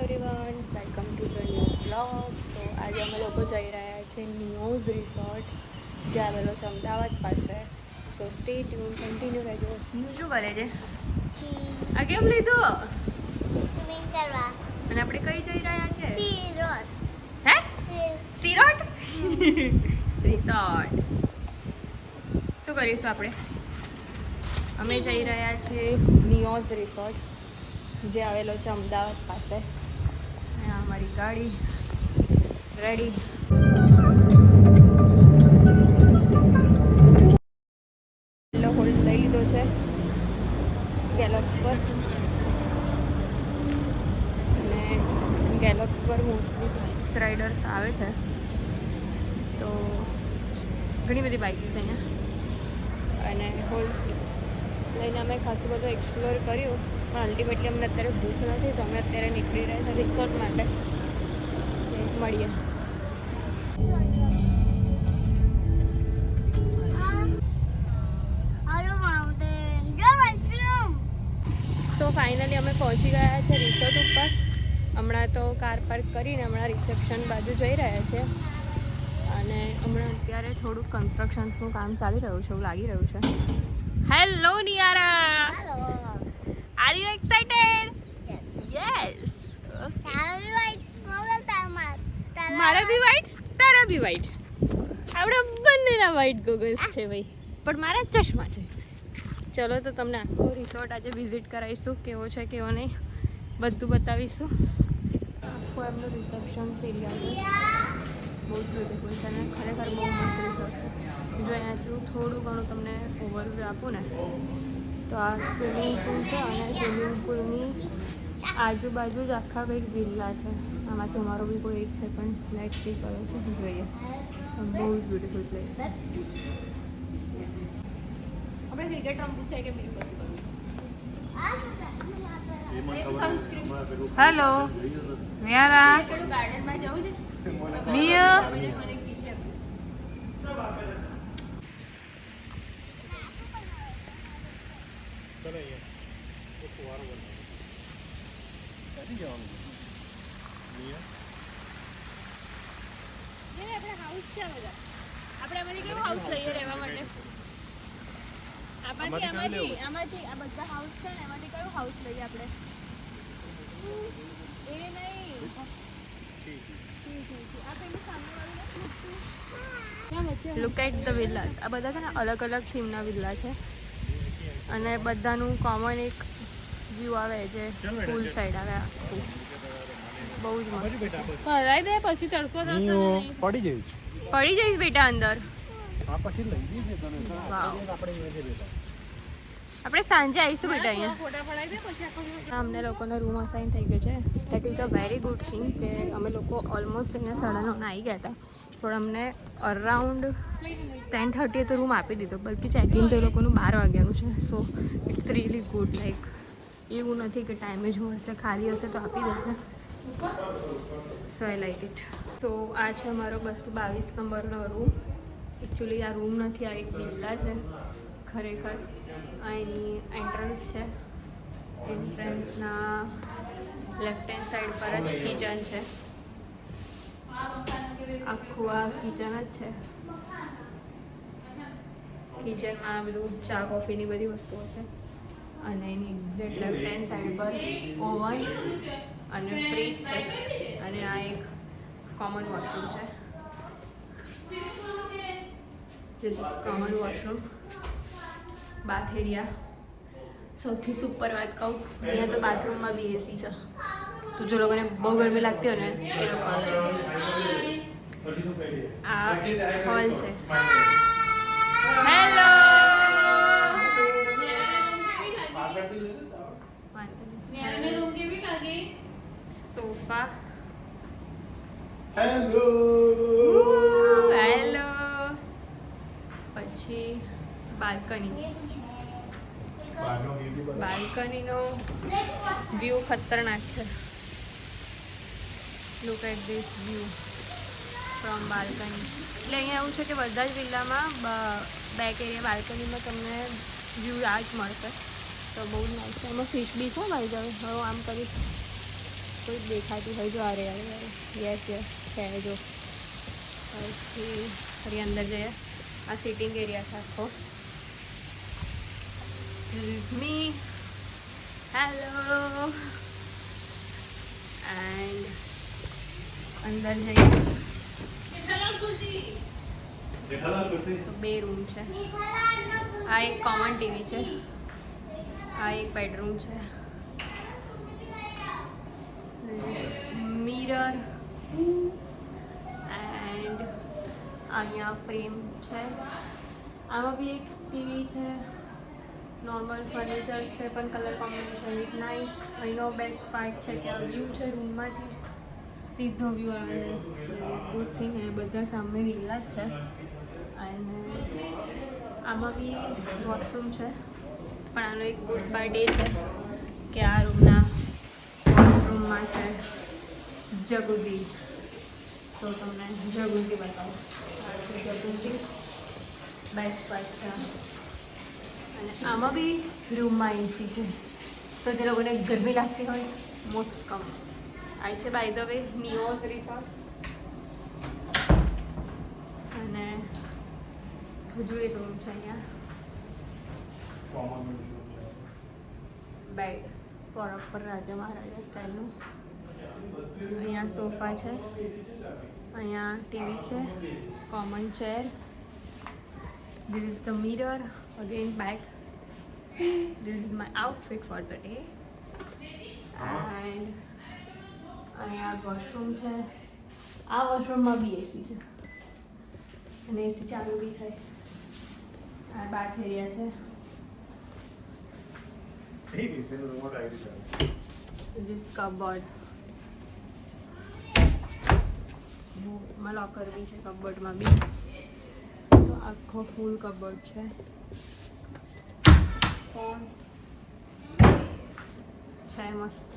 Everyone, welcome to the new blog. So આજે અમે લોકો જઈ રહ્યા છીએ નિયોઝ રિસોર્ટ, જે આવેલો છે અમદાવાદ પાસે. સો સ્ટે ટ્યુન, કન્ટિન્યુ રહેજો. શું બોલે છે? આ કેમ લીધો? અને આપણે કઈ જઈ રહ્યા છે? હે? સિરોટ રિસોર્ટ. શું કરીશું આપણે? અમે જઈ રહ્યા છીએ નિયોઝ રિસોર્ટ, જે આવેલો છે અમદાવાદ પાસે. અને અમારી ગાડી રેડી. એટલો હોલ્ડ લઈ લીધો છે ગેલોક્સ પર, અને ગેલોક્સ પર મોસ્ટલી બાઇક્સ રાઇડર્સ આવે છે, તો ઘણી બધી બાઇક્સ છે અહીંયા. અને હોલ્ડ લઈને અમે ખાસું બધું એક્સપ્લોર કર્યું, પણ અલ્ટિમેટલી અમને અત્યારે ભૂખ નથી, તો અમે અત્યારે નીકળી રહ્યા છીએ રિસોર્ટ માટે. મળીએ. તો ફાઇનલી અમે પહોંચી ગયા છે રિસોર્ટ ઉપર. હમણાં તો કાર પાર્ક કરીને હમણાં રિસેપ્શન બાજુ જઈ રહ્યા છે. અને હમણાં અત્યારે થોડુંક કન્સ્ટ્રક્શન્સનું કામ ચાલી રહ્યું છે એવું લાગી રહ્યું છે. Hello Niyara, are you excited? Yes. મારા બી વ્હાઈટ, તારા બી વ્હાઈટ, આપણા બંનેના વ્હાઈટ ગોગલ્સ છે ભાઈ, પણ મારા ચશ્મા છે. ચલો તો તમને આખો રિસોર્ટ આજે વિઝિટ કરાવીશું, કેવો છે કેવો નહીં બધું બતાવીશું. આખું એમનું રિસેપ્શન એરિયા છે, બહુ જ બ્યુટીફુલ છે અને ખરેખર બહુ મસ્ત રિસોર્ટ છે. જો અહીંયાથી હું થોડું ઘણું તમને ઓવરવ્યૂ આપું ને, તો આ સ્વિમિંગ પુલ છે, અને સ્વિમિંગ પુલની આજુબાજુ જ આખા કંઈક વિલ્લા છે. આમાંથી અમારો બી કોઈ એક છે, પણ લેટ્સ સી કયો છે જોઈએ. બહુ જ બ્યુટીફુલ પ્લેસ છે. આપણે ક્રિકેટ રમવું છે કે બીજું કશું કરવું? હેલો નિયારા, ગાર્ડનમાં જવું છે? નિયા હાઉસ છે બધા. આપણે આમાંથી કેવું હાઉસ લઈએ રહેવા માટે? આમાંથી આ બધા હાઉસ છે ને, એમાંથી કયું હાઉસ લઈએ આપણે? એ નહીં, લુક એટ ધ વિલ્લાસ. આ બધા છે ને અલગ અલગ થીમના વિલ્લા છે, અને બધાનું કોમન એક વ્યૂ આવે જે પુલ સાઈડ આવે. આખું બહુ જ મસ્ત. હલાઈ દે પછી તડકો પડી જઈશ બેટા અંદર. આપણે સાંજે આવીશું બેટા અહીંયા. અમને લોકોનો રૂમ અસાઇન થઈ ગયો છે. That is a very good thing કે અમે લોકો ઓલમોસ્ટ અહીંયા 9:30 આવી ગયા હતા, પણ અમને અરાઉન્ડ 10:30 તો રૂમ આપી દીધો, બલ્કિ ચેકિંગ તો એ લોકોનું 12 વાગ્યાનું છે. So it's really good. Like એવું નથી કે ટાઈમે જ મળશે, ખાલી હશે તો આપી દેશે. સો આઈ લાઈક ઇટ. તો આ છે અમારો 222 નંબરનો રૂમ. એકચ્યુઅલી આ રૂમ નથી, આ એક વિલ્લા છે ખરેખર. અહીંની એન્ટ્રન્સ છે. એન્ટ્રન્સના લેફ્ટ હેન્ડ સાઈડ પર જ કિચન છે. આખું આ કિચન જ છે. કિચનમાં બધું ચા કોફીની બધી વસ્તુઓ છે, અને એની એક્ઝેક્ટ લેફ્ટ હેન્ડ સાઈડ પર ઓવન અને ફ્રીજ છે, અને આ એક કોમન વોશરૂમ છે. This is common washroom, bath area. સૌથી સુપર વાત કહું, અહીંયા તો બાથરૂમમાં બી એસી છે, તો જો લોકોને બહુ ગરમી લાગતી હોય ને એ લોકો આ હોલ છે. Hello, sofa. Hello hello. પછી બાલ્કનીનો વ્યૂ ખતરનાક છે. Look at this view from balcony. એટલે અહીંયા એવું છે કે બધા જ વિલ્લામાં બેક એરિયા બાલ્કનીમાં તમને વ્યૂ આ જ મળશે, તો બહુ જ નાઇસ છે. એમાં ફિશ બી છે ભાઈ. હવે આમ કરીશ કોઈ દેખાતી હોય જો અરે અરે અરે યસ યસ છે જો. પછી ફરી અંદર જઈએ. આ સિટિંગ એરિયા છે આખો. મી હેલો એન્ડ અંદર જઈએ તો 2 રૂમ છે. આ એક કોમન ટીવી છે. આ એક બેડરૂમ છે. મિરર એન્ડ અહીંયા ફ્રેમ છે. આમાં બી એક ટીવી છે. નોર્મલ ફર્નિચર્સ છે પણ કલર કોમ્બિનેશન ઇઝ નાઇસ. અહીંનો બેસ્ટ પાર્ટ છે કે આ વ્યૂ છે રૂમમાંથી સીધો વ્યૂ આવે ગુડ થિંગ. અને બધા સામે વિલા જ છે. અને આમાં બી વોશરૂમ છે પણ આનો એક ગુડ પાર્ટ એ છે કે આ રૂમના વોશરૂમમાં છે જગુઝી. તો તમને જગુઝી બતાવો. આ છે જગુઝી બેસ્ટ પાર્ટ છે. અને આમાં બી રૂમમાં એસી છે તો જે લોકોને ગરમી લાગતી હોય મોસ્ટ કમ. આ છે બાય ધ વે નિયોઝ રિસોર્ટ. અને હજુ એક રૂમ છે અહીંયા બેડ પ્રોપર રાજા મહારાજા સ્ટાઇલનું. અહીંયા સોફા છે. અહીંયા ટીવી છે. Common chair. This is the mirror again back. This is my outfit for the day. And અહીંયા વોશરૂમ છે. આ વોશરૂમમાં બી એસી છે અને એસી ચાલુ બી થાય. આ બાથ એરિયા છે. This is cupboard. માં લોકર બી છે કબોર્ડમાં બી. સો આખો ફૂલ કબોર્ડ છે. ફોન્સ છે મસ્ત.